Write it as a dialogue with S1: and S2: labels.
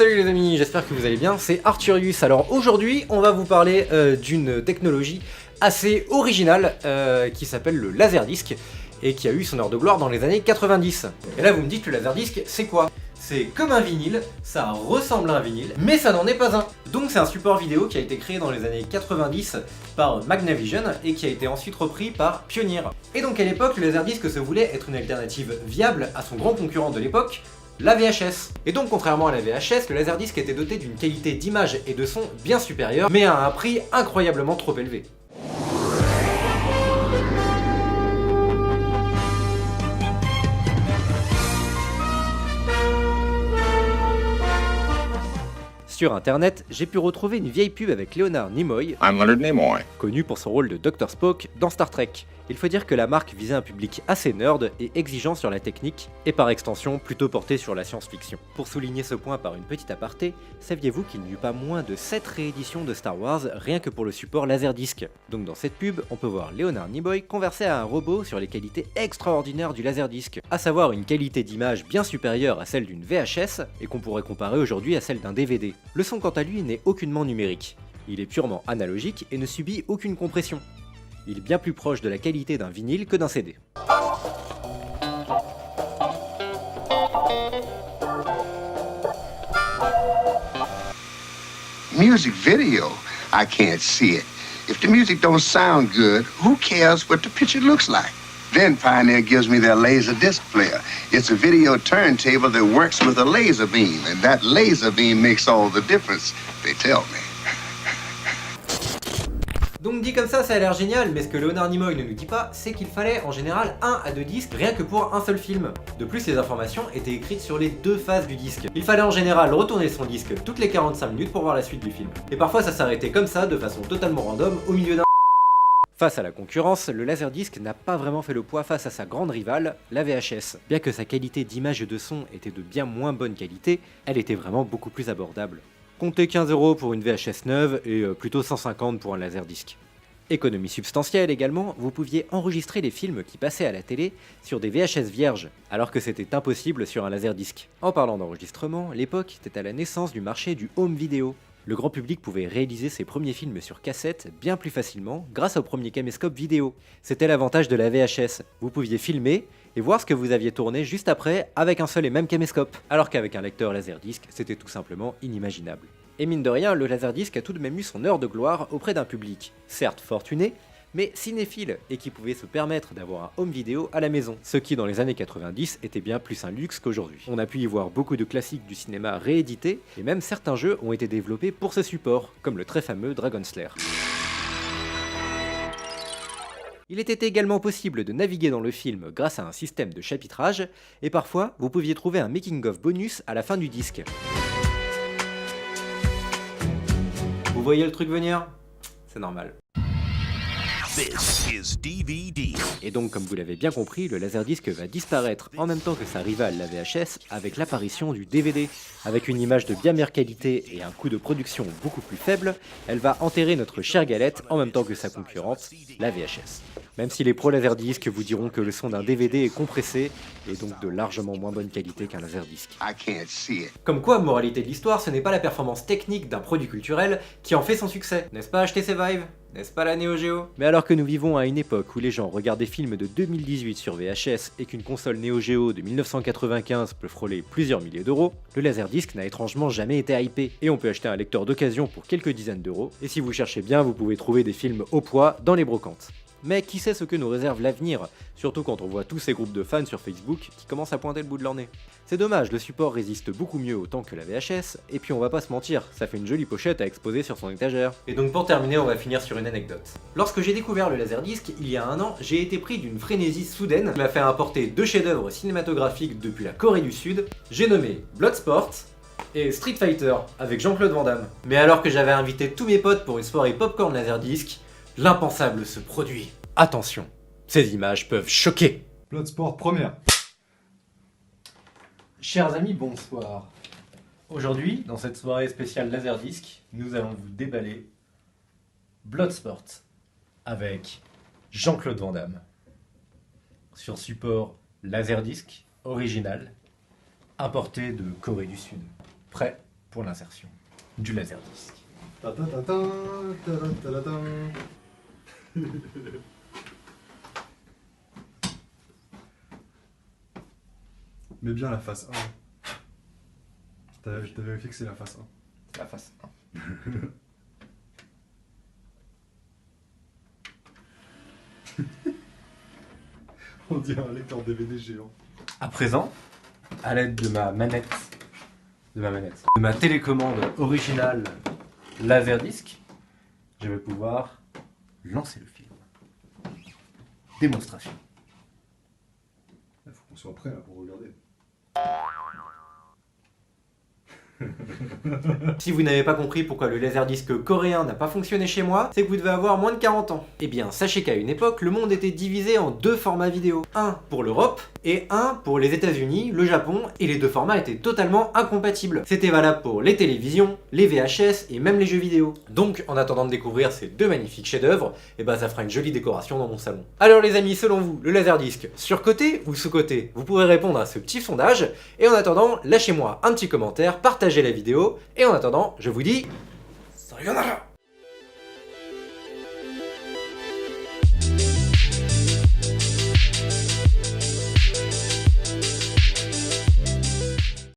S1: Salut les amis, j'espère que vous allez bien, c'est Arthurius. Alors aujourd'hui on va vous parler d'une technologie assez originale qui s'appelle le Laserdisc et qui a eu son heure de gloire dans les années 90. Et là vous me dites que le Laserdisc c'est quoi? C'est comme un vinyle, ça ressemble à un vinyle, mais ça n'en est pas un. Donc c'est un support vidéo qui a été créé dans les années 90 par Magnavision et qui a été ensuite repris par Pioneer. Et donc à l'époque, le Laserdisc se voulait être une alternative viable à son grand concurrent de l'époque, la VHS. Et donc contrairement à la VHS, le Laserdisc était doté d'une qualité d'image et de son bien supérieure, mais à un prix incroyablement trop élevé. Sur internet, j'ai pu retrouver une vieille pub avec Leonard Nimoy, connu pour son rôle de Dr Spock dans Star Trek. Il faut dire que la marque visait un public assez nerd et exigeant sur la technique, et par extension plutôt porté sur la science-fiction. Pour souligner ce point par une petite aparté, saviez-vous qu'il n'y eut pas moins de 7 rééditions de Star Wars rien que pour le support Laserdisc? Donc dans cette pub, on peut voir Leonard Nimoy converser à un robot sur les qualités extraordinaires du Laserdisc, à savoir une qualité d'image bien supérieure à celle d'une VHS, et qu'on pourrait comparer aujourd'hui à celle d'un DVD. Le son quant à lui n'est aucunement numérique, il est purement analogique et ne subit aucune compression. Il est bien plus proche de la qualité d'un vinyle que d'un CD.
S2: Music video, I can't see it. If the music don't sound good, who cares what the picture looks like? Then Pioneer gives me their laser disc player. It's a video turntable that works with a laser beam, and that laser beam makes all the difference, they tell me.
S1: Donc dit comme ça a l'air génial, mais ce que Leonard Nimoy ne nous dit pas, c'est qu'il fallait en général 1 à 2 disques rien que pour un seul film. De plus, les informations étaient écrites sur les deux faces du disque. Il fallait en général retourner son disque toutes les 45 minutes pour voir la suite du film. Et parfois ça s'arrêtait comme ça, de façon totalement random, au milieu d'un... Face à la concurrence, le Laserdisc n'a pas vraiment fait le poids face à sa grande rivale, la VHS. Bien que sa qualité d'image et de son était de bien moins bonne qualité, elle était vraiment beaucoup plus abordable. Comptez 15 € pour une VHS neuve et plutôt 150 pour un Laserdisc. Économie substantielle également, vous pouviez enregistrer les films qui passaient à la télé sur des VHS vierges, alors que c'était impossible sur un Laserdisc. En parlant d'enregistrement, l'époque était à la naissance du marché du home vidéo. Le grand public pouvait réaliser ses premiers films sur cassette bien plus facilement grâce au premier caméscope vidéo. C'était l'avantage de la VHS, vous pouviez filmer et voir ce que vous aviez tourné juste après avec un seul et même caméscope, alors qu'avec un lecteur Laserdisc, c'était tout simplement inimaginable. Et mine de rien, le Laserdisc a tout de même eu son heure de gloire auprès d'un public, certes fortuné, mais cinéphile, et qui pouvait se permettre d'avoir un home vidéo à la maison, ce qui dans les années 90 était bien plus un luxe qu'aujourd'hui. On a pu y voir beaucoup de classiques du cinéma réédités, et même certains jeux ont été développés pour ce support, comme le très fameux Dragon Slayer. Il était également possible de naviguer dans le film grâce à un système de chapitrage, et parfois vous pouviez trouver un making-of bonus à la fin du disque. Vous voyez le truc venir? C'est normal. Et donc, comme vous l'avez bien compris, le Laserdisc va disparaître en même temps que sa rivale, la VHS, avec l'apparition du DVD. Avec une image de bien meilleure qualité et un coût de production beaucoup plus faible, elle va enterrer notre chère galette en même temps que sa concurrente, la VHS. Même si les pros Laserdisc vous diront que le son d'un DVD est compressé et donc de largement moins bonne qualité qu'un Laserdisc. Comme quoi, moralité de l'histoire, ce n'est pas la performance technique d'un produit culturel qui en fait son succès. N'est-ce pas HTC Vive? N'est-ce pas la Neo Geo? Mais alors que nous vivons à une époque où les gens regardent des films de 2018 sur VHS et qu'une console Neo Geo de 1995 peut frôler plusieurs milliers d'euros, le Laserdisc n'a étrangement jamais été hypé. Et on peut acheter un lecteur d'occasion pour quelques dizaines d'euros, et si vous cherchez bien, vous pouvez trouver des films au poids dans les brocantes. Mais qui sait ce que nous réserve l'avenir, surtout quand on voit tous ces groupes de fans sur Facebook qui commencent à pointer le bout de leur nez. C'est dommage, le support résiste beaucoup mieux au temps que la VHS, et puis on va pas se mentir, ça fait une jolie pochette à exposer sur son étagère. Et donc pour terminer, on va finir sur une anecdote. Lorsque j'ai découvert le Laserdisc, il y a un an, j'ai été pris d'une frénésie soudaine qui m'a fait importer 2 chefs-d'œuvre cinématographiques depuis la Corée du Sud, j'ai nommé Bloodsport et Street Fighter avec Jean-Claude Van Damme. Mais alors que j'avais invité tous mes potes pour une soirée popcorn Laserdisc, l'impensable se produit. Attention, ces images peuvent choquer.
S3: Bloodsport première.
S1: Chers amis, bonsoir. Aujourd'hui, dans cette soirée spéciale Laserdisc, nous allons vous déballer Bloodsport avec Jean-Claude Van Damme sur support Laserdisc original importé de Corée du Sud. Prêt?
S3: pour l'insertion du laserdisc.
S4: Ta-ta-ta-ta, ta-ta-ta-ta. Mets bien la face 1. T'as vérifié que c'est la face 1.
S3: C'est la face 1.
S4: On dirait un lecteur DVD géant.
S3: À présent, à l'aide de ma télécommande originale Laserdisc, je vais pouvoir lancer le film. Démonstration.
S4: Il faut qu'on soit prêt là pour regarder.
S1: Si vous n'avez pas compris pourquoi le laserdisc coréen n'a pas fonctionné chez moi, c'est que vous devez avoir moins de 40 ans. Eh bien, sachez qu'à une époque, le monde était divisé en deux formats vidéo. Un pour l'Europe et un pour les États-Unis, le Japon, et les deux formats étaient totalement incompatibles. C'était valable pour les télévisions, les VHS et même les jeux vidéo. Donc, en attendant de découvrir ces deux magnifiques chefs-d'œuvre, eh ben ça fera une jolie décoration dans mon salon. Alors les amis, selon vous, le laserdisc surcoté ou sous-coté? Vous pourrez répondre à ce petit sondage, et en attendant, lâchez-moi un petit commentaire, partagez la vidéo, et en attendant, je vous dis... Sayonara!